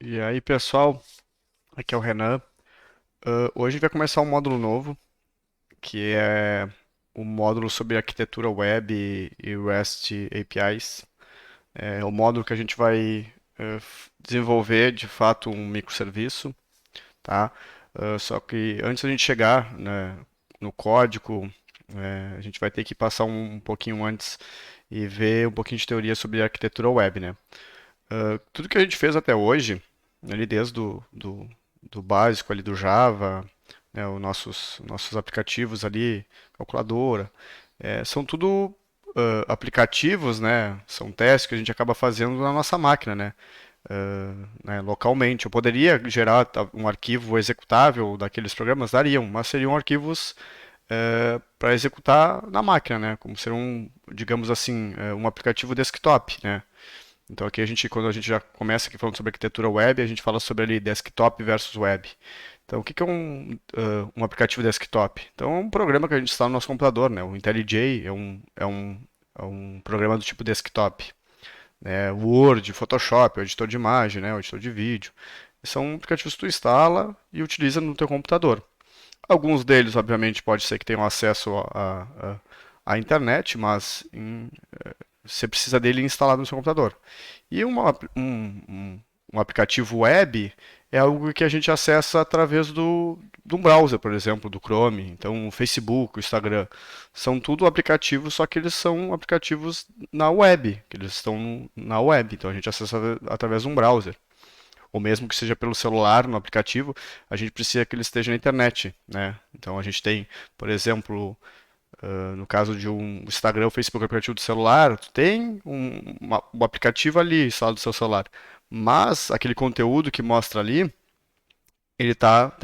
E aí, pessoal, aqui é o Renan. Hoje vai começar um módulo novo, que é o módulo sobre arquitetura web e REST APIs. É o módulo que a gente vai desenvolver, de fato, um microserviço, tá? Só que antes da gente chegar, né, no código, a gente vai ter que passar um pouquinho antes e ver um pouquinho de teoria sobre arquitetura web, né? Tudo que a gente fez até hoje, ali desde do básico ali do Java, né, os nossos aplicativos ali, calculadora, são tudo aplicativos, né? São testes que a gente acaba fazendo na nossa máquina, né? Localmente. Eu poderia gerar um arquivo executável daqueles programas, dariam, mas seriam arquivos para executar na máquina, né? Como ser um, digamos assim, um aplicativo desktop, né? Então aqui quando a gente já começa aqui falando sobre arquitetura web, a gente fala sobre ali desktop versus web. Então o que é um aplicativo desktop? Então é um programa que a gente instala no nosso computador, né? O IntelliJ é um programa do tipo desktop. Né? Word, Photoshop, o editor de imagem, né? O editor de vídeo. São aplicativos que tu instala e utiliza no teu computador. Alguns deles, obviamente, pode ser que tenham acesso à internet, mas você precisa dele instalado no seu computador. E um aplicativo web é algo que a gente acessa através de um browser, por exemplo, do Chrome. Então, o Facebook, o Instagram, são tudo aplicativos, só que eles são aplicativos na web, que eles estão na web. Então, a gente acessa através de um browser. Ou mesmo que seja pelo celular, no aplicativo, a gente precisa que ele esteja na internet, né? Então, a gente tem, por exemplo, no caso de um Instagram, o Facebook, aplicativo do celular, tu tem um aplicativo ali instalado no seu celular. Mas aquele conteúdo que mostra ali, tem que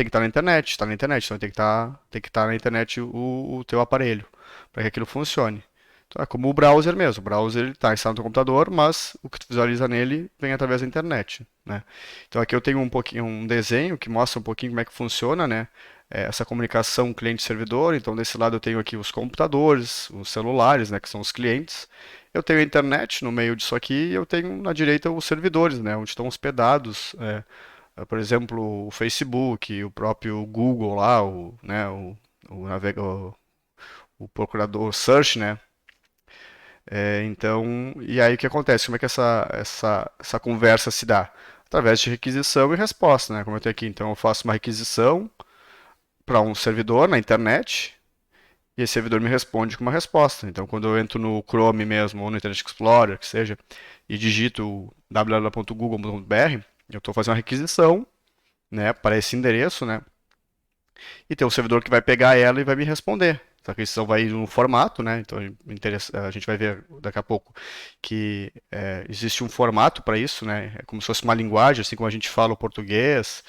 estar na internet, está na internet, então tem que estar na internet o teu aparelho, para que aquilo funcione. Então é como o browser mesmo. O browser está instalado no teu computador, mas o que tu visualiza nele vem através da internet, né? Então aqui eu tenho um pouquinho um desenho que mostra um pouquinho como é que funciona, né? Essa comunicação cliente-servidor. Então desse lado eu tenho aqui os computadores, os celulares, né, que são os clientes. Eu tenho a internet no meio disso aqui e eu tenho na direita os servidores, né, onde estão hospedados, por exemplo, o Facebook, o próprio Google lá, o procurador Search, né? Então, e aí o que acontece? Como é que essa conversa se dá? Através de requisição e resposta, né? Como eu tenho aqui, então eu faço uma requisição para um servidor na internet e esse servidor me responde com uma resposta. Então, quando eu entro no Chrome mesmo ou no Internet Explorer, que seja, e digito www.google.br, eu estou fazendo uma requisição, né, para esse endereço, né? E tem um servidor que vai pegar ela e vai me responder. Essa questão vai ir no formato, né? Então a gente vai ver daqui a pouco que existe um formato para isso, né? É como se fosse uma linguagem, assim como a gente fala o português.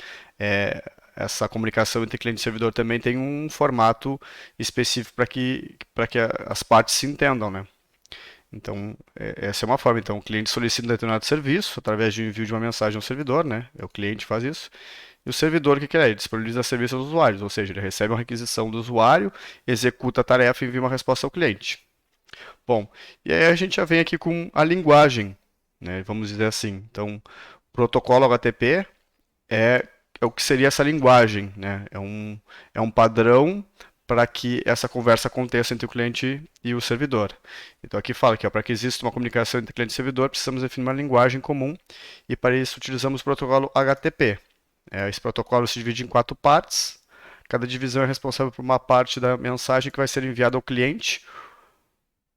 Essa comunicação entre cliente e servidor também tem um formato específico para que as partes se entendam, né? Então, essa é uma forma. Então, o cliente solicita um determinado serviço através de envio de uma mensagem ao servidor, né? É o cliente que faz isso. E o servidor, o que é? Ele disponibiliza serviço aos usuários, ou seja, ele recebe uma requisição do usuário, executa a tarefa e envia uma resposta ao cliente. Bom, e aí a gente já vem aqui com a linguagem, né? Vamos dizer assim. Então, protocolo HTTP é o que seria essa linguagem, né? É um padrão para que essa conversa aconteça entre o cliente e o servidor. Então aqui fala que para que exista uma comunicação entre cliente e servidor, precisamos definir uma linguagem comum e para isso utilizamos o protocolo HTTP. Esse protocolo se divide em quatro partes. Cada divisão é responsável por uma parte da mensagem que vai ser enviada ao cliente,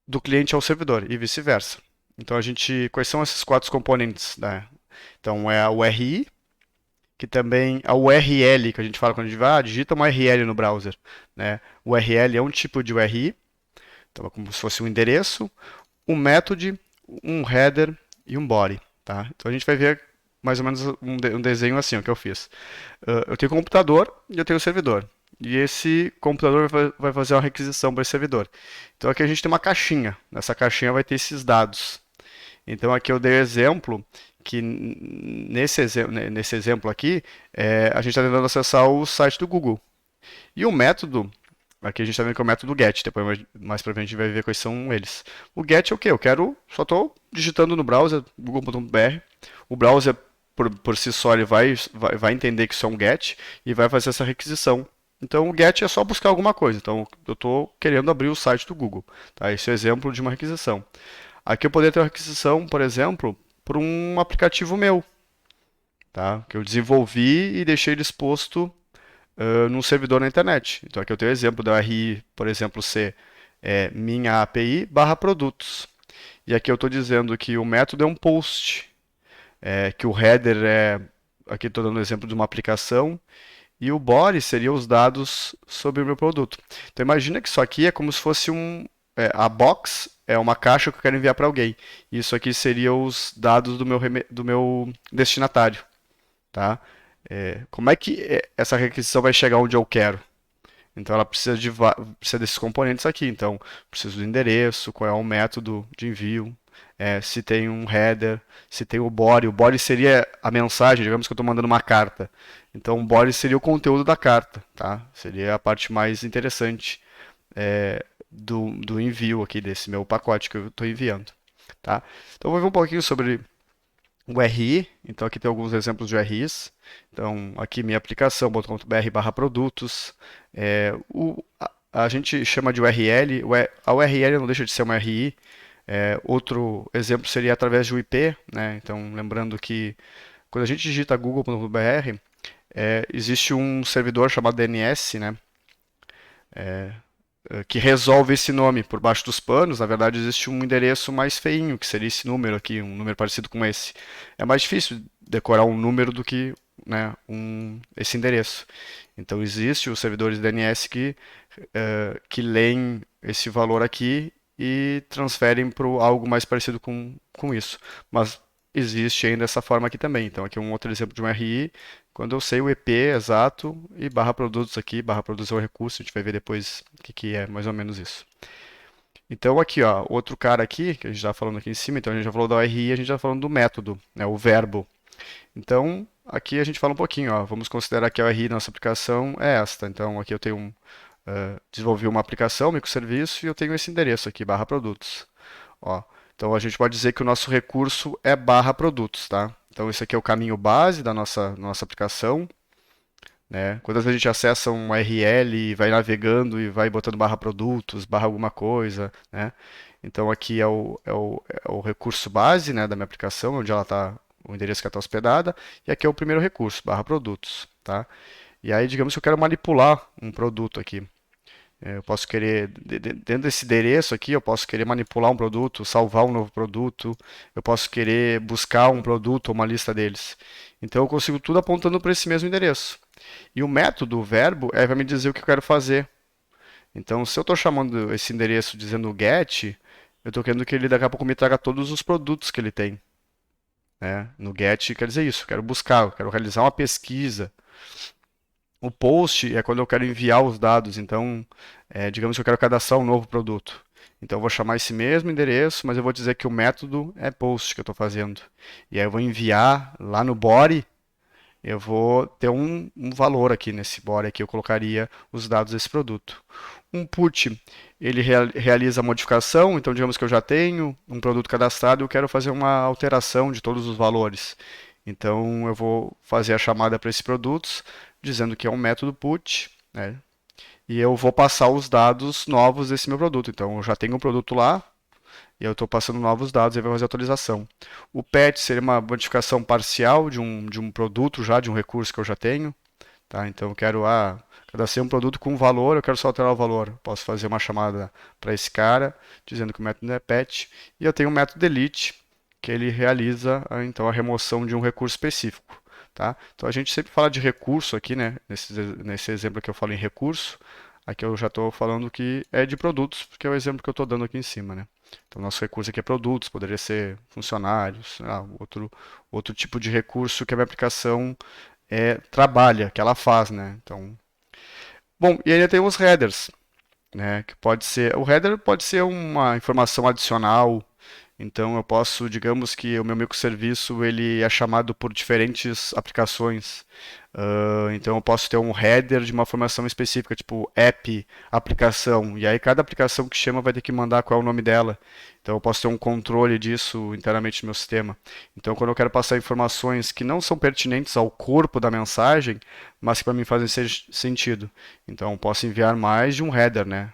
do cliente ao servidor e vice-versa. Então quais são esses quatro componentes, né? Então é a URI, que também a URL que a gente fala quando a gente vai, digita uma URL no browser, né? O URL é um tipo de URI, então é como se fosse um endereço, um método, um header e um body, tá? Então a gente vai ver mais ou menos um desenho assim, o que eu fiz. Eu tenho um computador e eu tenho um servidor. E esse computador vai fazer uma requisição para esse servidor. Então aqui a gente tem uma caixinha. Nessa caixinha vai ter esses dados. Então aqui eu dei o exemplo que nesse exemplo aqui, a gente está tentando acessar o site do Google. E o método, aqui a gente está vendo que é o método get, depois mais para frente a gente vai ver quais são eles. O get é o quê? Só estou digitando no browser, google.br, o browser por si só, ele vai entender que isso é um get e vai fazer essa requisição. Então, o get é só buscar alguma coisa. Então, eu estou querendo abrir o site do Google. Tá? Esse é o exemplo de uma requisição. Aqui eu poderia ter uma requisição, por exemplo, por um aplicativo meu, tá? Que eu desenvolvi e deixei ele exposto num servidor na internet. Então, aqui eu tenho o exemplo da URI, por exemplo, ser minha API barra produtos. E aqui eu estou dizendo que o método é um post, que o header aqui estou dando o exemplo de uma aplicação, e o body seria os dados sobre o meu produto. Então imagina que isso aqui é como se fosse a box é uma caixa que eu quero enviar para alguém. Isso aqui seria os dados do meu destinatário, tá? Como é que essa requisição vai chegar onde eu quero? Então ela precisa desses componentes aqui. Então, preciso do endereço, qual é o método de envio, se tem um header, se tem o body. O body seria a mensagem, digamos que eu estou mandando uma carta. Então o body seria o conteúdo da carta, tá? Seria a parte mais interessante do envio aqui desse meu pacote que eu estou enviando, tá? Então eu vou ver um pouquinho sobre o RI. Então aqui tem alguns exemplos de RIs. Então aqui minha aplicação, .br/produtos. A gente chama de URL. A URL não deixa de ser uma RI. Outro exemplo seria através de um IP, né? Então lembrando que quando a gente digita google.br, existe um servidor chamado DNS, né? Que resolve esse nome por baixo dos panos. Na verdade, existe um endereço mais feinho, que seria esse número aqui, um número parecido com esse. É mais difícil decorar um número do que, né, esse endereço. Então, existe os servidores DNS que leem esse valor aqui e transferem para algo mais parecido com isso. Mas existe ainda essa forma aqui também. Então, aqui é um outro exemplo de um RI. Quando eu sei o EP exato e barra produtos aqui, barra produtos é o recurso, a gente vai ver depois o que é mais ou menos isso. Então aqui, ó, outro cara aqui, que a gente está falando aqui em cima, então a gente já falou da ORI, a gente já está falando do método, né, o verbo. Então aqui a gente fala um pouquinho, ó, vamos considerar que a ORI da nossa aplicação é esta. Então aqui eu tenho desenvolvi uma aplicação, microserviço, e eu tenho esse endereço aqui, barra produtos. Ó, então a gente pode dizer que o nosso recurso é barra produtos, tá? Então esse aqui é o caminho base da nossa aplicação, né? Quando a gente acessa um URL e vai navegando e vai botando barra produtos, barra alguma coisa, né? Então aqui é o recurso base, né, da minha aplicação, onde ela está, o endereço que ela está hospedada, e aqui é o primeiro recurso, barra produtos, tá? E aí, digamos que eu quero manipular um produto aqui. Eu posso querer, dentro desse endereço aqui, eu posso querer manipular um produto, salvar um novo produto, eu posso querer buscar um produto ou uma lista deles. Então eu consigo tudo apontando para esse mesmo endereço. E o método, o verbo, vai me dizer o que eu quero fazer. Então, se eu estou chamando esse endereço dizendo get, eu estou querendo que ele daqui a pouco me traga todos os produtos que ele tem, né? No get quer dizer isso, eu quero buscar, eu quero realizar uma pesquisa. O post é quando eu quero enviar os dados, então, digamos que eu quero cadastrar um novo produto. Então, eu vou chamar esse mesmo endereço, mas eu vou dizer que o método é post que eu estou fazendo. E aí eu vou enviar lá no body, eu vou ter um valor aqui nesse body, aqui eu colocaria os dados desse produto. Um put, ele realiza a modificação, então digamos que eu já tenho um produto cadastrado e eu quero fazer uma alteração de todos os valores. Então eu vou fazer a chamada para esses produtos, dizendo que é um método put, né? E eu vou passar os dados novos desse meu produto. Então eu já tenho um produto lá, e eu estou passando novos dados e vai fazer a atualização. O patch seria uma modificação parcial de um produto já, de um recurso que eu já tenho. Tá? Então eu quero cadastrei um produto com valor, eu quero só alterar o valor. Posso fazer uma chamada para esse cara, dizendo que o método é patch. E eu tenho o método delete, que ele realiza então a remoção de um recurso específico. Tá? Então a gente sempre fala de recurso aqui, né? Nesse exemplo que eu falo em recurso, aqui eu já estou falando que é de produtos, porque é o exemplo que eu estou dando aqui em cima, né? Então nosso recurso aqui é produtos, poderia ser funcionários, outro tipo de recurso que a minha aplicação trabalha, que ela faz, né? Então, bom, e ainda tem os headers, né? Que pode ser, o header pode ser uma informação adicional. Então eu posso, digamos que o meu microserviço ele é chamado por diferentes aplicações. Então eu posso ter um header de uma formação específica, tipo app, aplicação, e aí cada aplicação que chama vai ter que mandar qual é o nome dela. Então eu posso ter um controle disso internamente no meu sistema. Então quando eu quero passar informações que não são pertinentes ao corpo da mensagem, mas que para mim fazem sentido. Então eu posso enviar mais de um header, né?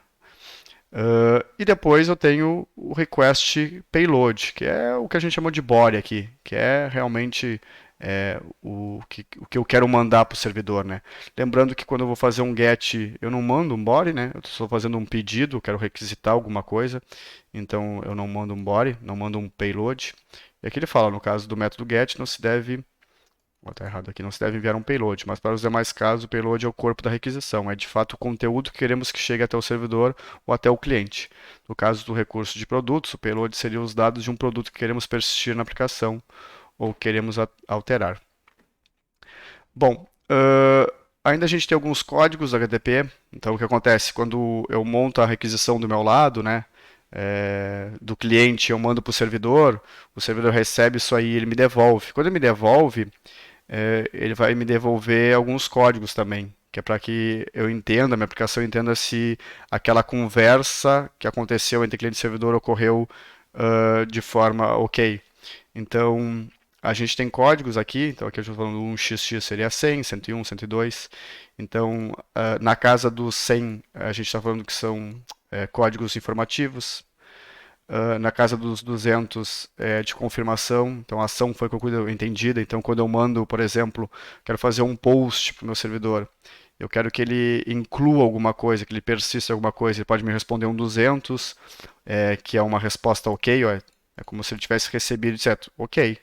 E depois eu tenho o request payload, que é o que a gente chama de body aqui, que é realmente o que eu quero mandar para o servidor, né? Lembrando que quando eu vou fazer um get, eu não mando um body, né? Eu estou fazendo um pedido, quero requisitar alguma coisa, então eu não mando um body, não mando um payload. E aqui ele fala, no caso do método get, não se deve. Vou estar errado aqui, não se deve enviar um payload, mas para os demais casos, o payload é o corpo da requisição, é de fato o conteúdo que queremos que chegue até o servidor ou até o cliente. No caso do recurso de produtos, o payload seria os dados de um produto que queremos persistir na aplicação ou queremos alterar. Bom, ainda a gente tem alguns códigos HTTP. Então, o que acontece? Quando eu monto a requisição do meu lado, né, do cliente, eu mando para o servidor recebe isso aí e ele me devolve. Quando ele me devolve, ele vai me devolver alguns códigos também, que é para que eu entenda, a minha aplicação entenda se aquela conversa que aconteceu entre cliente e servidor ocorreu de forma ok. Então, a gente tem códigos aqui, então aqui eu estou falando 1xx seria 100, 101, 102. Então, na casa do 100, a gente está falando que são códigos informativos. Na casa dos 200 de confirmação, então a ação foi concluída, entendida. Então, quando eu mando, por exemplo, quero fazer um post para o meu servidor, eu quero que ele inclua alguma coisa, que ele persista alguma coisa, ele pode me responder um 200, que é uma resposta ok, ó, é como se ele tivesse recebido e dissesse ok.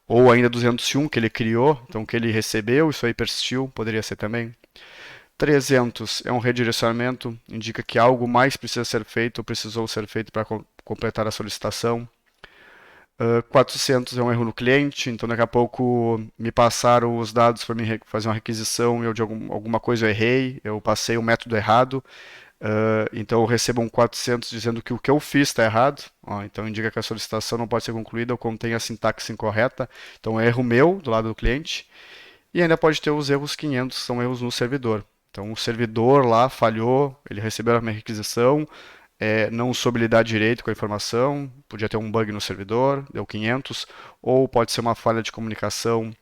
Ou ainda 201 que ele criou, então que ele recebeu, isso aí persistiu, poderia ser também. 300 é um redirecionamento, indica que algo mais precisa ser feito ou precisou ser feito para completar a solicitação. 400 é um erro no cliente, então daqui a pouco me passaram os dados para me fazer uma requisição e eu de alguma coisa eu errei, eu passei o método errado, então eu recebo um 400 dizendo que o que eu fiz está errado, então indica que a solicitação não pode ser concluída ou contém a sintaxe incorreta, então é erro meu do lado do cliente. E ainda pode ter os erros 500, que são erros no servidor. Então o servidor lá falhou, ele recebeu a minha requisição, não soube lidar direito com a informação, podia ter um bug no servidor, deu 500, ou pode ser uma falha de comunicação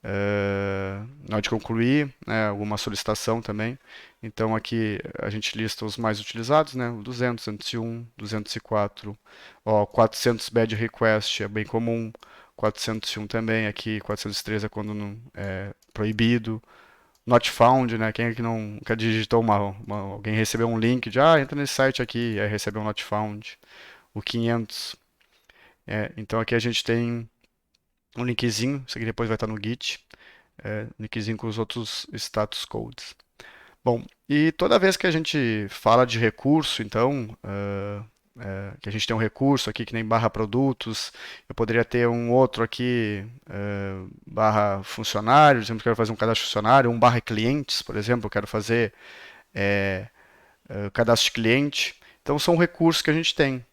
na hora de concluir, né, alguma solicitação também. Então aqui a gente lista os mais utilizados, né, o 200, 201, 204, 400 bad request é bem comum, 401 também, aqui 403 é quando não é proibido. Not found, né? Quem é que nunca digitou alguém recebeu um link de entra nesse site aqui, aí recebeu um not found. O 500. Então aqui a gente tem um linkzinho, isso aqui depois vai estar no Git, linkzinho com os outros status codes. Bom, e toda vez que a gente fala de recurso, então, que a gente tem um recurso aqui que nem barra produtos, eu poderia ter um outro aqui, barra funcionário, por exemplo, eu quero fazer um cadastro funcionário, um barra clientes, por exemplo, eu quero fazer cadastro de cliente. Então, são recursos que a gente tem.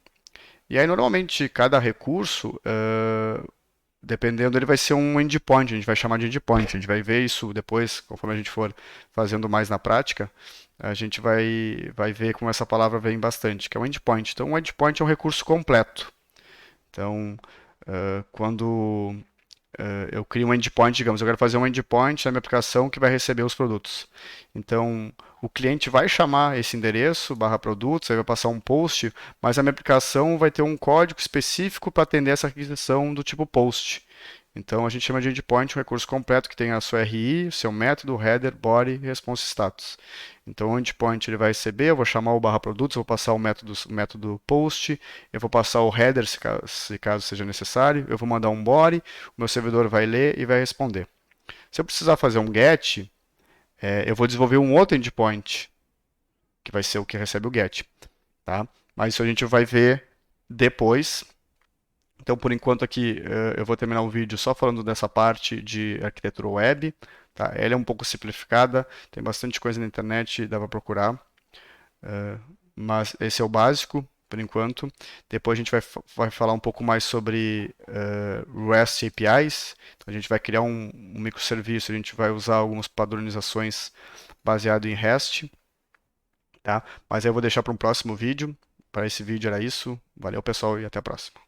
E aí, normalmente, cada recurso, dependendo, ele vai ser um endpoint, a gente vai chamar de endpoint, a gente vai ver isso depois, conforme a gente for fazendo mais na prática, a gente vai ver como essa palavra vem bastante, que é um endpoint. Então, um endpoint é um recurso completo. Então, quando eu crio um endpoint, digamos, eu quero fazer um endpoint na minha aplicação que vai receber os produtos. Então, o cliente vai chamar esse endereço, barra produtos, aí vai passar um post, mas a minha aplicação vai ter um código específico para atender essa requisição do tipo post. Então, a gente chama de endpoint um recurso completo que tem a sua RI, seu método, header, body e response status. Então, o endpoint ele vai receber, eu vou chamar o barra produtos, vou passar o método post, eu vou passar o header se caso seja necessário, eu vou mandar um body, o meu servidor vai ler e vai responder. Se eu precisar fazer um get, eu vou desenvolver um outro endpoint, que vai ser o que recebe o get. Tá? Mas isso a gente vai ver depois. Então, por enquanto aqui, eu vou terminar o vídeo só falando dessa parte de arquitetura web. Tá? Ela é um pouco simplificada, tem bastante coisa na internet, dá para procurar. Mas esse é o básico. por enquanto. Depois a gente vai falar um pouco mais sobre REST APIs. Então, a gente vai criar um microserviço, a gente vai usar algumas padronizações baseado em REST, tá? Mas aí eu vou deixar para um próximo vídeo. Para esse vídeo era isso. Valeu, pessoal, e até a próxima.